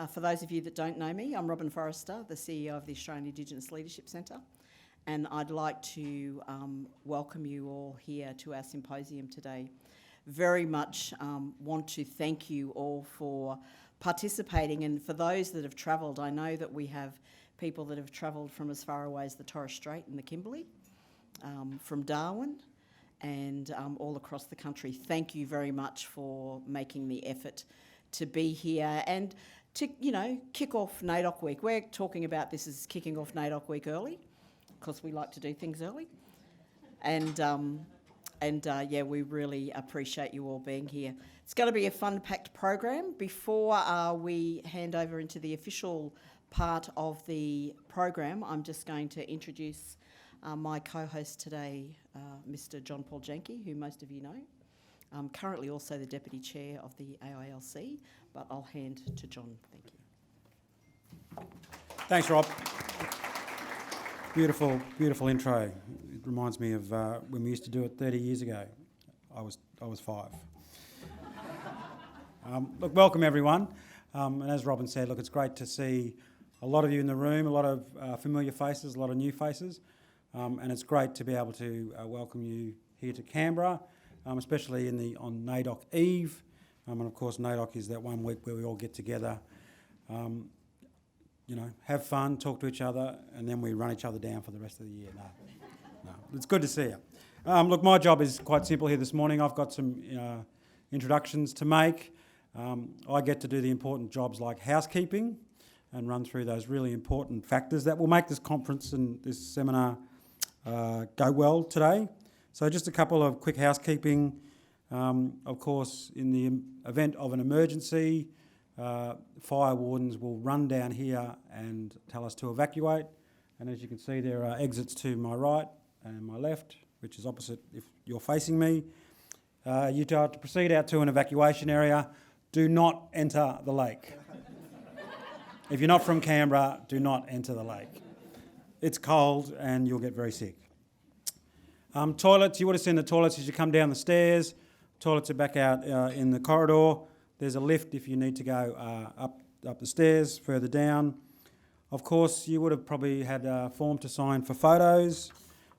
For those of you that don't know me, I'm Robin Forrester, the CEO of the Australian Indigenous Leadership Centre, and I'd like to welcome you all here to our symposium today. Very much want to thank you all for participating, and for those that have travelled, I know that we have people that have travelled from as far away as the Torres Strait and the Kimberley, from Darwin, and all across the country. Thank you very much for making the effort to be here and to, kick off NAIDOC Week. We're talking about this as kicking off NAIDOC Week early, because we like to do things early. And we really appreciate you all being here. It's going to be a fun-packed program. Before we hand over into the official part of the program, I'm just going to introduce my co-host today, Mr. John Paul Janke, who most of you know. I'm currently also the Deputy Chair of the AILC, but I'll hand to John. Thank you. Thanks, Rob. Beautiful, beautiful intro. It reminds me of when we used to do it 30 years ago. I was 5. Look, welcome everyone. And as Robin said, look, it's great to see a lot of you in the room, a lot of familiar faces, a lot of new faces. And it's great to be able to welcome you here to Canberra, especially on NAIDOC Eve. And of course, NAIDOC is that one week where we all get together, have fun, talk to each other, and then we run each other down for the rest of the year. No, it's good to see you. Look, my job is quite simple here this morning. I've got some introductions to make. I get to do the important jobs like housekeeping and run through those really important factors that will make this conference and this seminar go well today. So just a couple of quick housekeeping. Of course, in the event of an emergency, fire wardens will run down here and tell us to evacuate. And as you can see, there are exits to my right and my left, which is opposite if you're facing me. You have to proceed out to an evacuation area. Do not enter the lake. If you're not from Canberra, do not enter the lake. It's cold and you'll get very sick. Toilets, you would have seen the toilets as you come down the stairs. Toilets are back out in the corridor. There's a lift if you need to go up the stairs, further down. Of course, you would have probably had a form to sign for photos,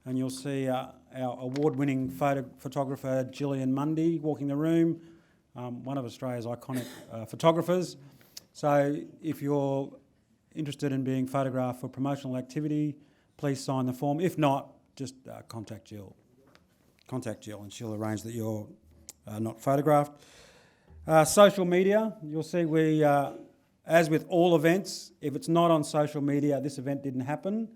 and you'll see our award-winning photographer, Gillian Mundy, walking the room, one of Australia's iconic photographers. So if you're interested in being photographed for promotional activity, please sign the form. If not, just contact Jill. Contact Jill and she'll arrange that you're not photographed. Social media, you'll see we, as with all events, if it's not on social media, this event didn't happen.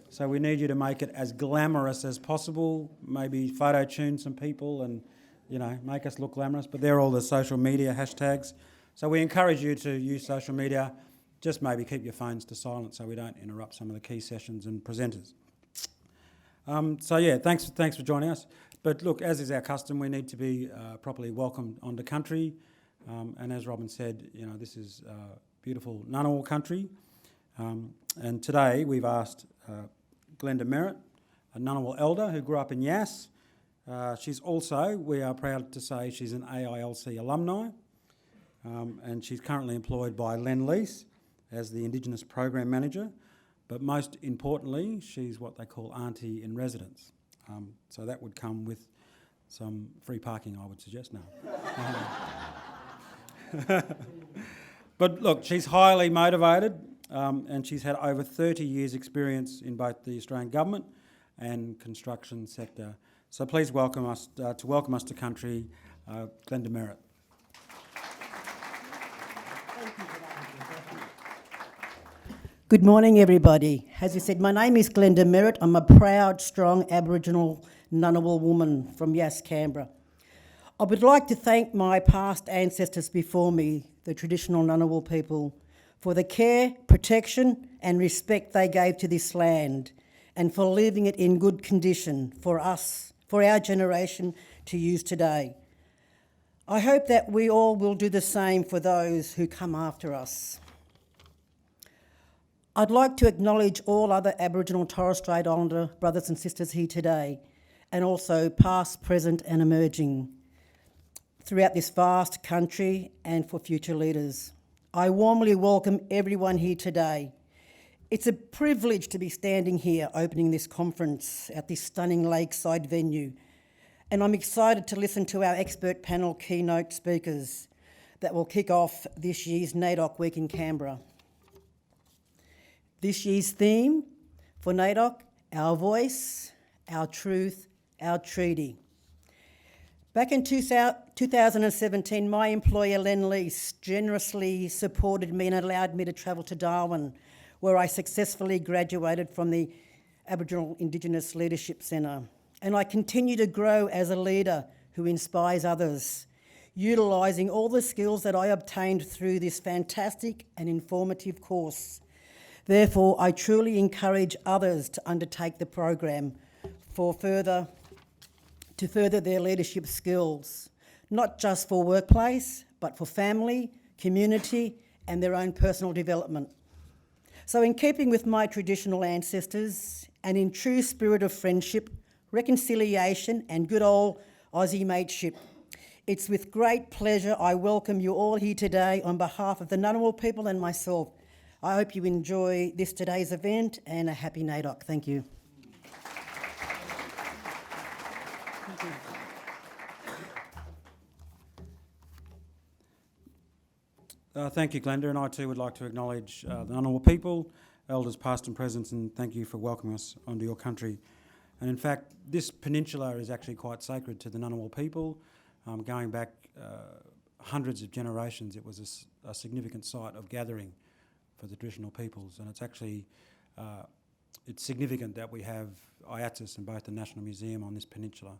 So we need you to make it as glamorous as possible, maybe photo tune some people and, make us look glamorous. But they're all the social media hashtags. So we encourage you to use social media. Just maybe keep your phones to silent so we don't interrupt some of the key sessions and presenters. Thanks for joining us. But look, as is our custom, we need to be properly welcomed onto country. And as Robin said, this is beautiful Ngunnawal country. And today we've asked Glenda Merritt, a Ngunnawal elder who grew up in Yass. She's also, we are proud to say, she's an AILC alumni. And she's currently employed by Lend-Lease as the Indigenous Program Manager. But most importantly, she's what they call Auntie in Residence. So that would come with some free parking, I would suggest now. But look, she's highly motivated and she's had over 30 years' experience in both the Australian government and construction sector. So please welcome us to country, Glenda Merritt. Good morning, everybody. As you said, my name is Glenda Merritt. I'm a proud, strong Aboriginal Ngunnawal woman from Yass, Canberra. I would like to thank my past ancestors before me, the traditional Ngunnawal people, for the care, protection and respect they gave to this land and for leaving it in good condition for us, for our generation to use today. I hope that we all will do the same for those who come after us. I'd like to acknowledge all other Aboriginal and Torres Strait Islander brothers and sisters here today, and also past, present and emerging throughout this vast country and for future leaders. I warmly welcome everyone here today. It's a privilege to be standing here opening this conference at this stunning lakeside venue, and I'm excited to listen to our expert panel keynote speakers that will kick off this year's NAIDOC Week in Canberra. This year's theme for NAIDOC, Our Voice, Our Truth, Our Treaty. Back in 2017, my employer Lendlease generously supported me and allowed me to travel to Darwin, where I successfully graduated from the Aboriginal Indigenous Leadership Centre. And I continue to grow as a leader who inspires others, utilising all the skills that I obtained through this fantastic and informative course. Therefore, I truly encourage others to undertake the program to further their leadership skills, not just for workplace, but for family, community, and their own personal development. So in keeping with my traditional ancestors, and in true spirit of friendship, reconciliation, and good old Aussie mateship, it's with great pleasure I welcome you all here today on behalf of the Ngunnawal people and myself. I hope you enjoy today's event, and a happy NAIDOC. Thank you. Thank you, Glenda, and I too would like to acknowledge the Ngunnawal people, elders past and present, and thank you for welcoming us onto your country. And in fact, this peninsula is actually quite sacred to the Ngunnawal people. Going back hundreds of generations, it was a significant site of gathering for the traditional peoples, and it's actually it's significant that we have IATSIS and both the National Museum on this peninsula,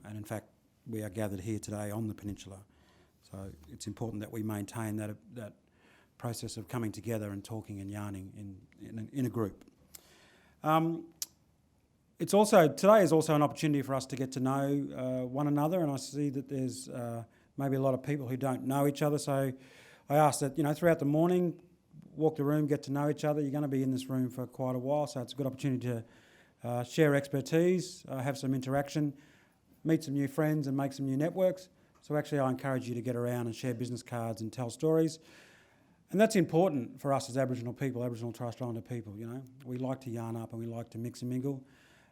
and in fact we are gathered here today on the peninsula. So it's important that we maintain that process of coming together and talking and yarning in a group. Today is also an opportunity for us to get to know one another, and I see that there's maybe a lot of people who don't know each other. So I ask that throughout the morning, walk the room, get to know each other. You're going to be in this room for quite a while, so it's a good opportunity to share expertise, have some interaction, meet some new friends, and make some new networks. So actually I encourage you to get around and share business cards and tell stories. And that's important for us as Aboriginal people, Aboriginal Torres Strait Islander people, We like to yarn up and we like to mix and mingle.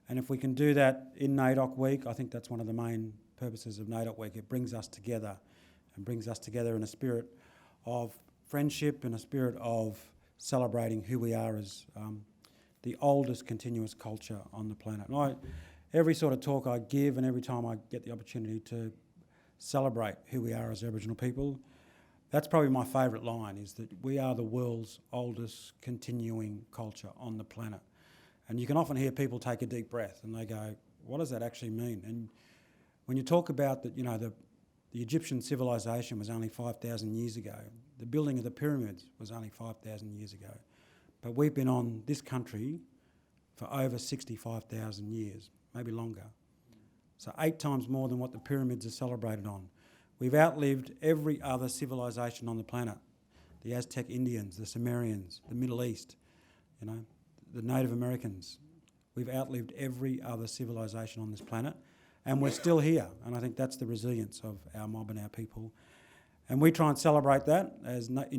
And if we can do that in NAIDOC Week, I think that's one of the main purposes of NAIDOC Week. It brings us together in a spirit of friendship and a spirit of celebrating who we are as the oldest continuous culture on the planet. And every sort of talk I give and every time I get the opportunity to celebrate who we are as Aboriginal people, that's probably my favourite line, is that we are the world's oldest continuing culture on the planet. And you can often hear people take a deep breath and they go, what does that actually mean? And when you talk about that, the Egyptian civilization was only 5,000 years ago. The building of the pyramids was only 5,000 years ago. But we've been on this country for over 65,000 years, maybe longer. So 8 times more than what the pyramids are celebrated on. We've outlived every other civilization on the planet. The Aztec Indians, the Sumerians, the Middle East, the Native Americans. We've outlived every other civilization on this planet, and we're still here. And I think that's the resilience of our mob and our people. And we try and celebrate that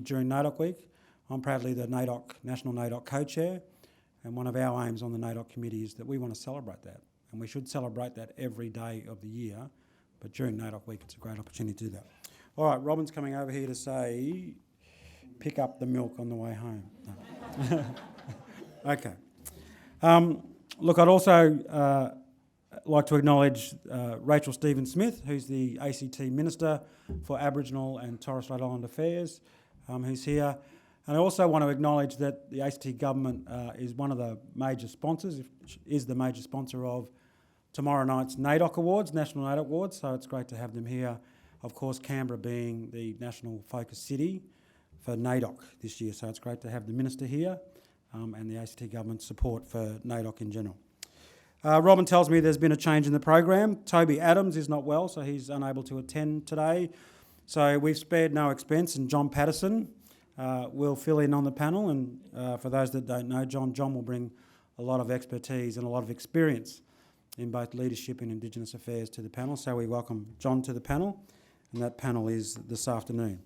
during NAIDOC Week. I'm proudly the National NAIDOC co-chair, and one of our aims on the NAIDOC committee is that we want to celebrate that. And we should celebrate that every day of the year, but during NAIDOC Week it's a great opportunity to do that. All right, Robin's coming over here to say, pick up the milk on the way home. No. Okay. Look, I'd also like to acknowledge Rachel Stephen-Smith, who's the ACT Minister for Aboriginal and Torres Strait Islander Affairs, who's here. And I also want to acknowledge that the ACT government is one of the major sponsors, is the major sponsor of tomorrow night's NAIDOC Awards, National NAIDOC Awards, so it's great to have them here. Of course, Canberra being the national focus city for NAIDOC this year, so it's great to have the Minister here and the ACT government's support for NAIDOC in general. Robin tells me there's been a change in the program. Toby Adams is not well, so he's unable to attend today. So we've spared no expense, and John Patterson will fill in on the panel. And for those that don't know, John will bring a lot of expertise and a lot of experience in both leadership and Indigenous affairs to the panel. So we welcome John to the panel, and that panel is this afternoon.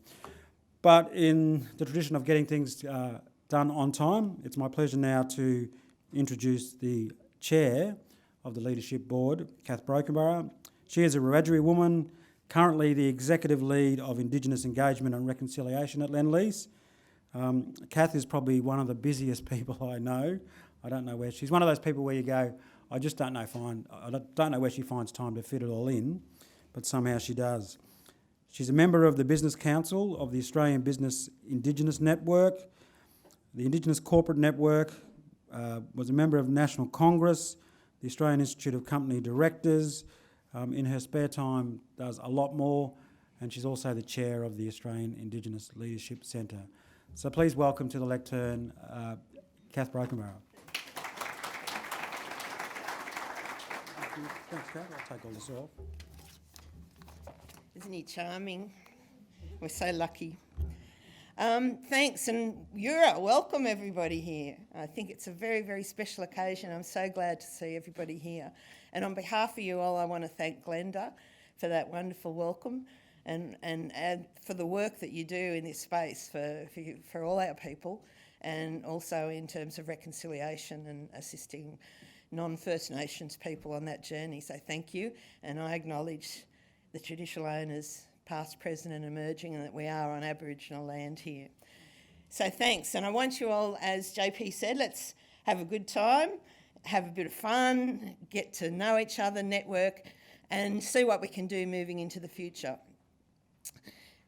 But in the tradition of getting things done on time, it's my pleasure now to introduce the chair of the Leadership Board, Kath Brokenborough. She is a Wiradjuri woman, currently the executive lead of Indigenous Engagement and Reconciliation at Lendlease. Kath is probably one of the busiest people I know. I don't know where she's one of those people where you go, I just don't know. I don't know where she finds time to fit it all in, but somehow she does. She's a member of the Business Council of the Australian Business Indigenous Network, the Indigenous Corporate Network, was a member of National Congress, the Australian Institute of Company Directors. In her spare time does a lot more, and she's also the chair of the Australian Indigenous Leadership Centre. So please welcome to the lectern, Kath Brokenborough. Thanks, Kath. I'll take all this off. Isn't he charming? We're so lucky. Thanks, and you're welcome, everybody here. I think it's a very, very special occasion. I'm so glad to see everybody here. And on behalf of you all, I want to thank Glenda for that wonderful welcome and for the work that you do in this space for all our people, and also in terms of reconciliation and assisting non-First Nations people on that journey. So thank you, and I acknowledge the traditional owners, past, present and emerging, and that we are on Aboriginal land here. So thanks, and I want you all, as JP said, let's have a good time, have a bit of fun, get to know each other, network, and see what we can do moving into the future.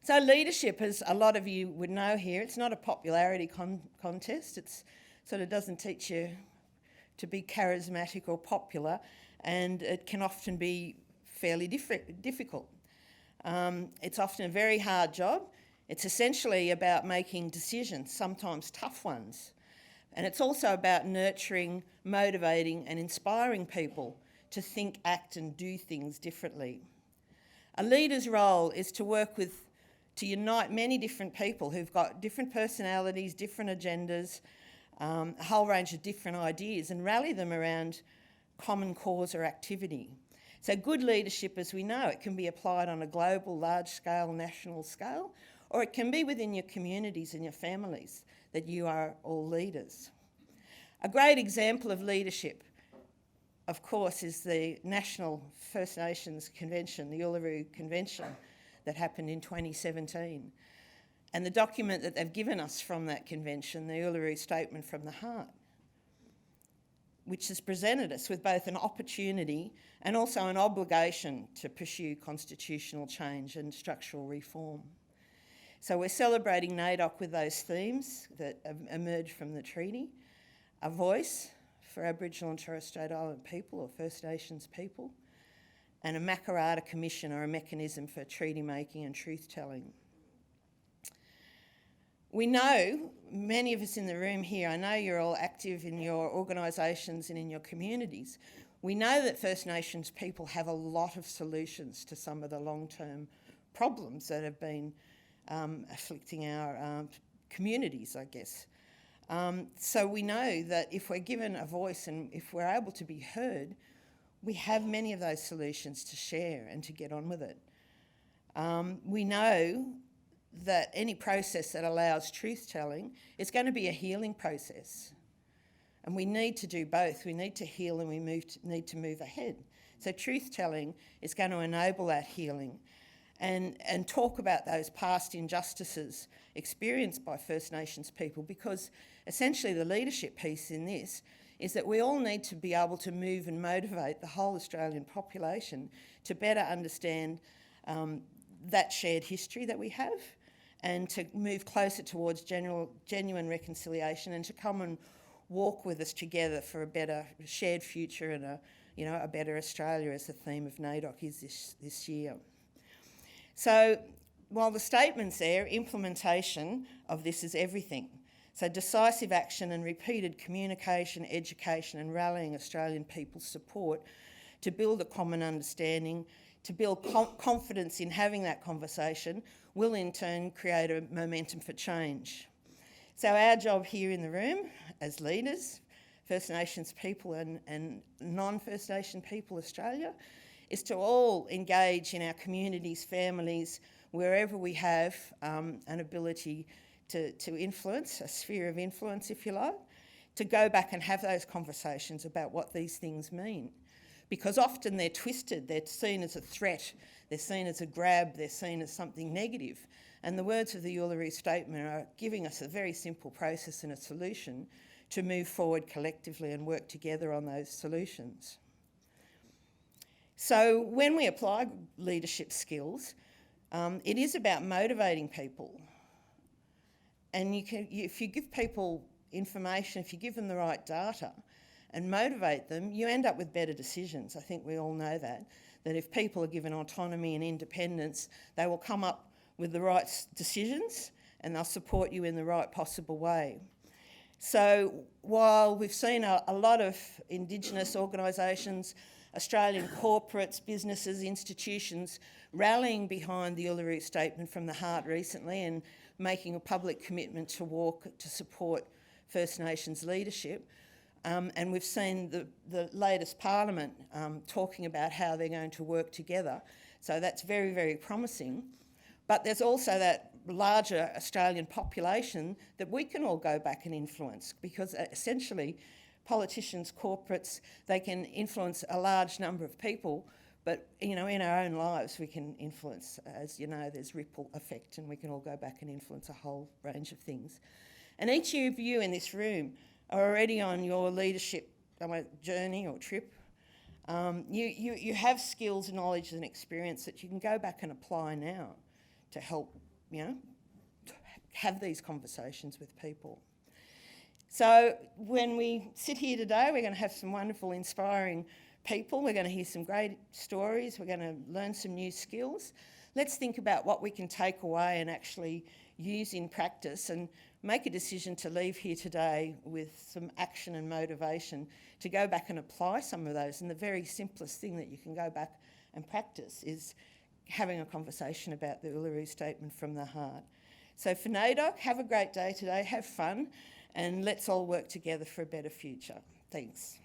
So leadership, as a lot of you would know here, it's not a popularity contest. It sort of doesn't teach you to be charismatic or popular, and it can often be fairly difficult. It's often a very hard job. It's essentially about making decisions, sometimes tough ones. And it's also about nurturing, motivating and inspiring people to think, act and do things differently. A leader's role is to unite many different people who've got different personalities, different agendas, a whole range of different ideas, and rally them around common cause or activity. So good leadership, as we know, it can be applied on a global, large-scale, national scale, or it can be within your communities and your families that you are all leaders. A great example of leadership, of course, is the National First Nations Convention, the Uluru Convention, that happened in 2017. And the document that they've given us from that convention, the Uluru Statement from the Heart, which has presented us with both an opportunity and also an obligation to pursue constitutional change and structural reform. So we're celebrating NAIDOC with those themes that have emerged from the treaty: a voice for Aboriginal and Torres Strait Island people or First Nations people, and a Makarrata Commission, or a mechanism for treaty making and truth-telling. We know, many of us in the room here, I know you're all active in your organisations and in your communities. We know that First Nations people have a lot of solutions to some of the long-term problems that have been afflicting our communities, I guess. So we know that if we're given a voice and if we're able to be heard, we have many of those solutions to share and to get on with it. We know that any process that allows truth-telling is going to be a healing process. And we need to do both. We need to heal and we need to move ahead. So truth-telling is going to enable that healing and talk about those past injustices experienced by First Nations people, because essentially the leadership piece in this is that we all need to be able to move and motivate the whole Australian population to better understand that shared history that we have, and to move closer towards genuine reconciliation, and to come and walk with us together for a better shared future and a better Australia, as the theme of NAIDOC is this year. So while the statement's there, implementation of this is everything. So decisive action and repeated communication, education and rallying Australian people's support to build a common understanding, to build confidence in having that conversation, will in turn create a momentum for change. So our job here in the room as leaders, First Nations people and non-First Nation people Australia, is to all engage in our communities, families, wherever we have an ability to influence, a sphere of influence, if you like, to go back and have those conversations about what these things mean. Because often they're twisted, they're seen as a threat, they're seen as a grab, they're seen as something negative. And the words of the Uluru Statement are giving us a very simple process and a solution to move forward collectively and work together on those solutions. So when we apply leadership skills, it is about motivating people. And if you give people information, if you give them the right data and motivate them, you end up with better decisions. I think we all know that if people are given autonomy and independence, they will come up with the right decisions and they'll support you in the right possible way. So while we've seen a lot of Indigenous organisations, Australian corporates, businesses, institutions rallying behind the Uluru Statement from the Heart recently and making a public commitment to support First Nations leadership, and we've seen the latest Parliament talking about how they're going to work together. So that's very, very promising. But there's also that larger Australian population that we can all go back and influence, because essentially politicians, corporates, they can influence a large number of people, but in our own lives we can influence, as you know, there's ripple effect, and we can all go back and influence a whole range of things. And each of you in this room are already on your leadership journey or trip. You have skills, knowledge and experience that you can go back and apply now to help, have these conversations with people. So when we sit here today, we're going to have some wonderful, inspiring people. We're going to hear some great stories. We're going to learn some new skills. Let's think about what we can take away and actually use in practice, and make a decision to leave here today with some action and motivation to go back and apply some of those. And the very simplest thing that you can go back and practice is having a conversation about the Uluru Statement from the Heart. So for NAIDOC, have a great day today, have fun, and let's all work together for a better future. Thanks.